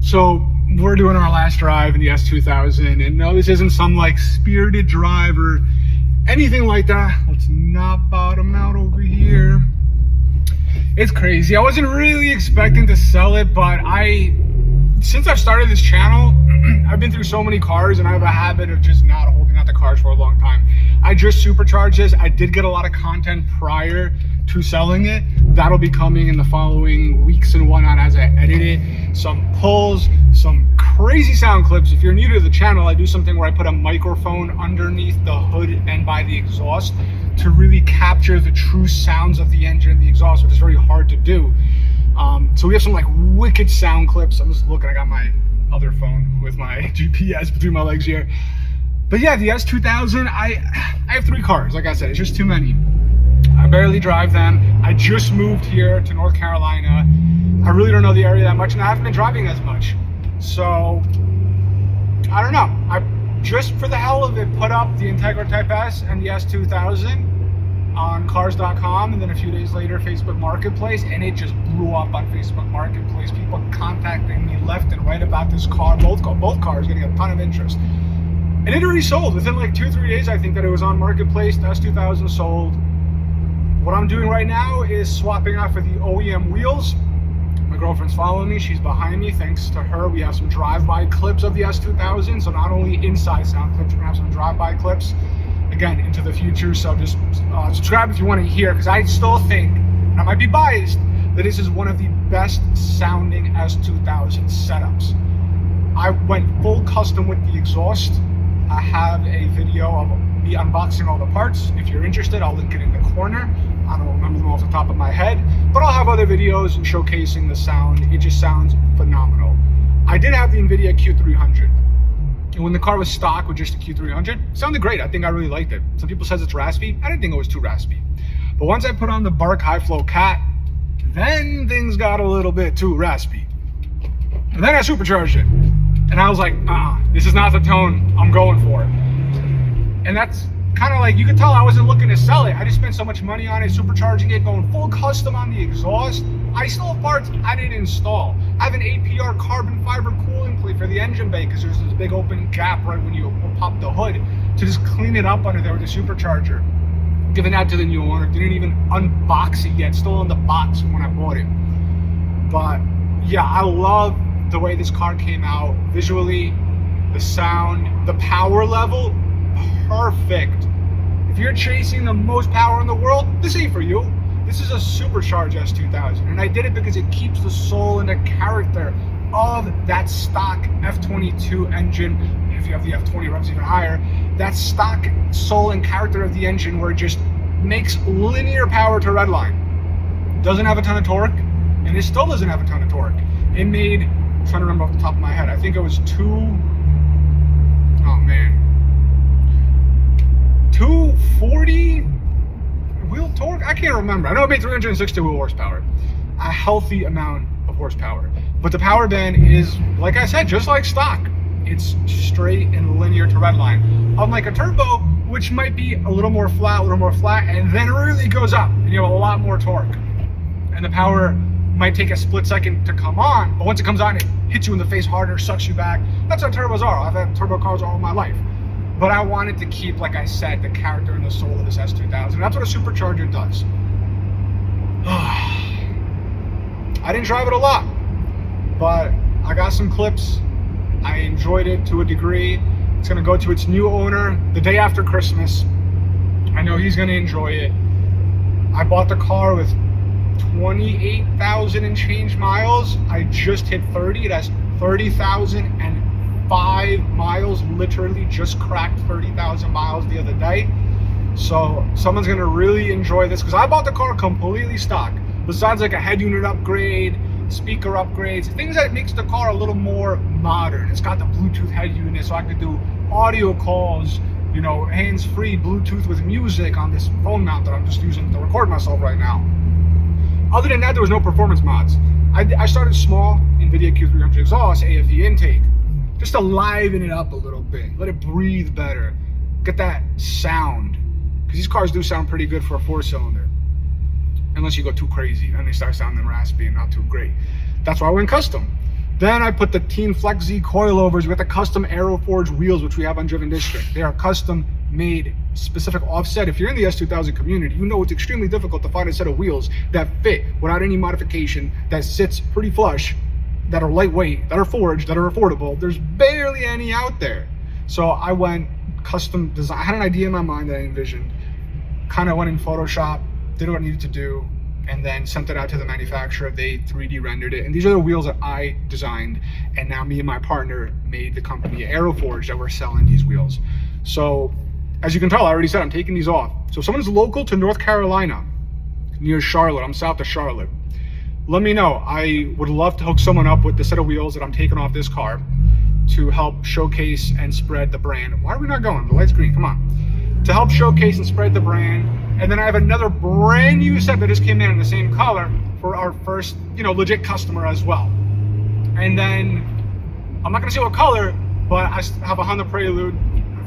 So we're doing our last drive in the S2000, and no, this isn't some like spirited drive or anything like that. Let's not bottom out over here. It's crazy. I wasn't really expecting to sell it, but since I've started this channel, I've been through so many cars and I have a habit of just not holding out the cars for a long time. I just supercharged this. I did get a lot of content prior to selling it. That'll be coming in the following weeks and whatnot as I edit it. Some pulls, some crazy sound clips. If you're new to the channel, I do something where I put a microphone underneath the hood and by the exhaust to really capture the true sounds of the engine and the exhaust, which is very hard to do. So we have some like wicked sound clips. I'm just looking, I got my other phone with my GPS between my legs here. But yeah, the S2000, I have 3 cars. Like I said, it's just too many. I barely drive them. I just moved here to North Carolina. I really don't know the area that much, and I haven't been driving as much. So, I don't know. I just for the hell of it put up the Integra Type S and the S2000 on cars.com, and then a few days later Facebook Marketplace, and it just blew up on Facebook Marketplace. People contacting me left and right about this car. Both cars getting a ton of interest. And it already sold within like 2-3 days. I think that it was on Marketplace. The S2000 sold. What I'm doing right now is swapping out for the OEM wheels. My girlfriend's following me. She's behind me. Thanks to her, we have some drive-by clips of the S2000. So not only inside sound clips, we're gonna have some drive-by clips again into the future. So just subscribe if you want to hear, because I still think, and I might be biased, that this is one of the best sounding S2000 setups. I went full custom with the exhaust. I have a video of me unboxing all the parts. If you're interested, I'll link it in the corner. I don't remember them off the top of my head, but I'll have other videos showcasing the sound. It just sounds phenomenal. I did have the NVIDIA Q300. And when the car was stock with just the Q300, it sounded great. I think I really liked it. Some people says it's raspy. I didn't think it was too raspy. But once I put on the Bark High Flow Cat, then things got a little bit too raspy. And then I supercharged it. And I was like, this is not the tone I'm going for. And that's kind of like, you could tell I wasn't looking to sell it. I just spent so much money on it, supercharging it, going full custom on the exhaust. I still have parts I didn't install. I have an APR carbon fiber cooling plate for the engine bay, because there's this big open gap right when you pop the hood, to just clean it up under there with the supercharger. Giving that to the new owner. Didn't even unbox it yet. Still in the box when I bought it. But yeah, I love the way this car came out visually, the sound, the power level, perfect. If you're chasing the most power in the world, this ain't for you. This is a supercharged S2000, and I did it because it keeps the soul and the character of that stock F22 engine. If you have the F20 revs even higher, that stock soul and character of the engine, where it just makes linear power to redline. Doesn't have a ton of torque, and it still doesn't have a ton of torque. It made, I'm trying to remember off the top of my head, I think it was 240 wheel torque? I can't remember. I know it made 360 wheel horsepower. A healthy amount of horsepower. But the power band is, like I said, just like stock. It's straight and linear to redline. Unlike a turbo, which might be a little more flat, and then really goes up, and you have a lot more torque. And the power might take a split second to come on, but once it comes on, it hits you in the face harder, sucks you back. That's how turbos are. I've had turbo cars all my life. But I wanted to keep, like I said, the character and the soul of this S2000. That's what a supercharger does. I didn't drive it a lot, but I got some clips. I enjoyed it to a degree. It's gonna go to its new owner the day after Christmas. I know he's gonna enjoy it. I bought the car with 28,000 and change miles. I just hit 30. It has 30,005 miles. Literally just cracked 30,000 miles the other day. So someone's gonna really enjoy this, because I bought the car completely stock. Besides like a head unit upgrade, speaker upgrades, things that makes the car a little more modern. It's got the Bluetooth head unit, so I could do audio calls, you know, hands-free Bluetooth with music on this phone mount that I'm just using to record myself right now. Other than that, there was no performance mods. I started small, NVIDIA Q300 exhaust, AFE intake, just to liven it up a little bit, let it breathe better, get that sound, because these cars do sound pretty good for a 4-cylinder. Unless you go too crazy, then they start sounding raspy and not too great. That's why I went custom. Then I put the Team Flex Z coilovers with the custom Aeroforge wheels, which we have on Driven District. They are custom made, specific offset. If you're in the S2000 community, you know it's extremely difficult to find a set of wheels that fit without any modification, that sits pretty flush, that are lightweight, that are forged, that are affordable. There's barely any out there. So I went custom design. I had an idea in my mind that I envisioned, kind of went in Photoshop, did what I needed to do, and then sent it out to the manufacturer. They 3D rendered it. And these are the wheels that I designed. And now me and my partner made the company Aeroforge that we're selling these wheels. So as you can tell, I already said I'm taking these off. So if someone's local to North Carolina, near Charlotte, I'm south of Charlotte, let me know. I would love to hook someone up with the set of wheels that I'm taking off this car to help showcase and spread the brand. Why are we not going? The light's green, come on. To help showcase and spread the brand. And then I have another brand new set that just came in the same color for our first, legit customer as well. And then, I'm not gonna say what color, but I have a Honda Prelude,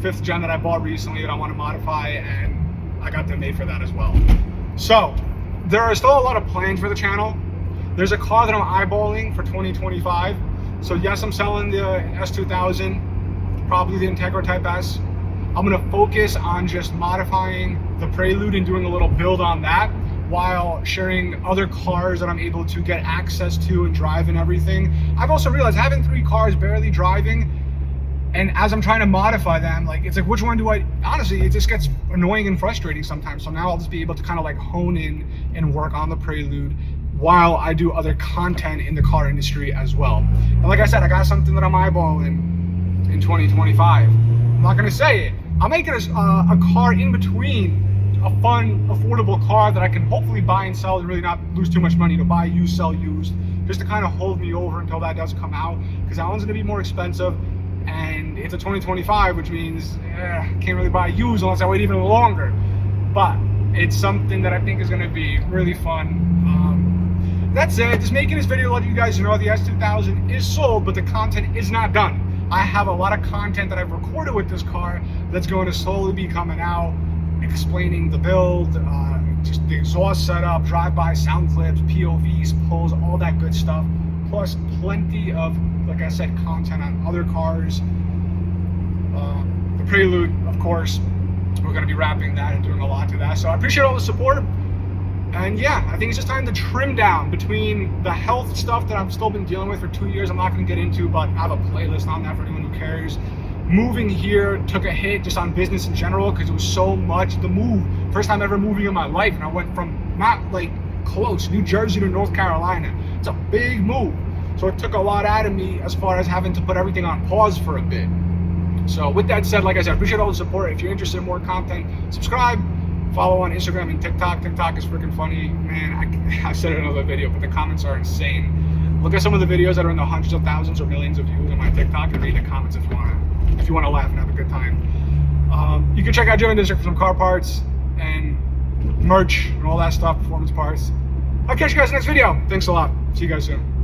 5th gen that I bought recently that I wanna modify, and I got them made for that as well. So, there are still a lot of plans for the channel. There's a car that I'm eyeballing for 2025. So yes, I'm selling the S2000, probably the Integra Type S. I'm gonna focus on just modifying the Prelude and doing a little build on that while sharing other cars that I'm able to get access to and drive and everything. I've also realized having 3 cars barely driving, and as I'm trying to modify them, it's like, which one do I, honestly, it just gets annoying and frustrating sometimes. So now I'll just be able to kind of hone in and work on the Prelude while I do other content in the car industry as well. And like I said, I got something that I'm eyeballing in 2025. I'm not gonna say it. I'll make it a car in between, a fun, affordable car that I can hopefully buy and sell and really not lose too much money to buy used, sell used, just to kind of hold me over until that does come out, because that one's gonna be more expensive, and it's a 2025, which means I can't really buy used unless I wait even longer. But it's something that I think is gonna be really fun. That's it, just making this video to let you guys know the S2000 is sold, but the content is not done. I have a lot of content that I've recorded with this car that's going to slowly be coming out, explaining the build, just the exhaust setup, drive-by sound clips, POVs, pulls, all that good stuff. Plus plenty of, like I said, content on other cars. The Prelude, of course, we're going to be wrapping that and doing a lot to that. So I appreciate all the support. And yeah, I think it's just time to trim down between the health stuff that I've still been dealing with for 2 years. I'm not going to get into, but I have a playlist on that for anyone who cares. Moving here took a hit just on business in general because it was so much. The move, first time ever moving in my life, and I went from not close, New Jersey to North Carolina. It's a big move. So it took a lot out of me as far as having to put everything on pause for a bit. So with that said, like I said, I appreciate all the support. If you're interested in more content, subscribe. Follow on Instagram and TikTok. TikTok is freaking funny. Man, I said it in another video, but the comments are insane. Look at some of the videos that are in the hundreds of thousands or millions of views on my TikTok and read the comments if you want to laugh and have a good time. You can check out Driven District for some car parts and merch and all that stuff, performance parts. I'll catch you guys in the next video. Thanks a lot. See you guys soon.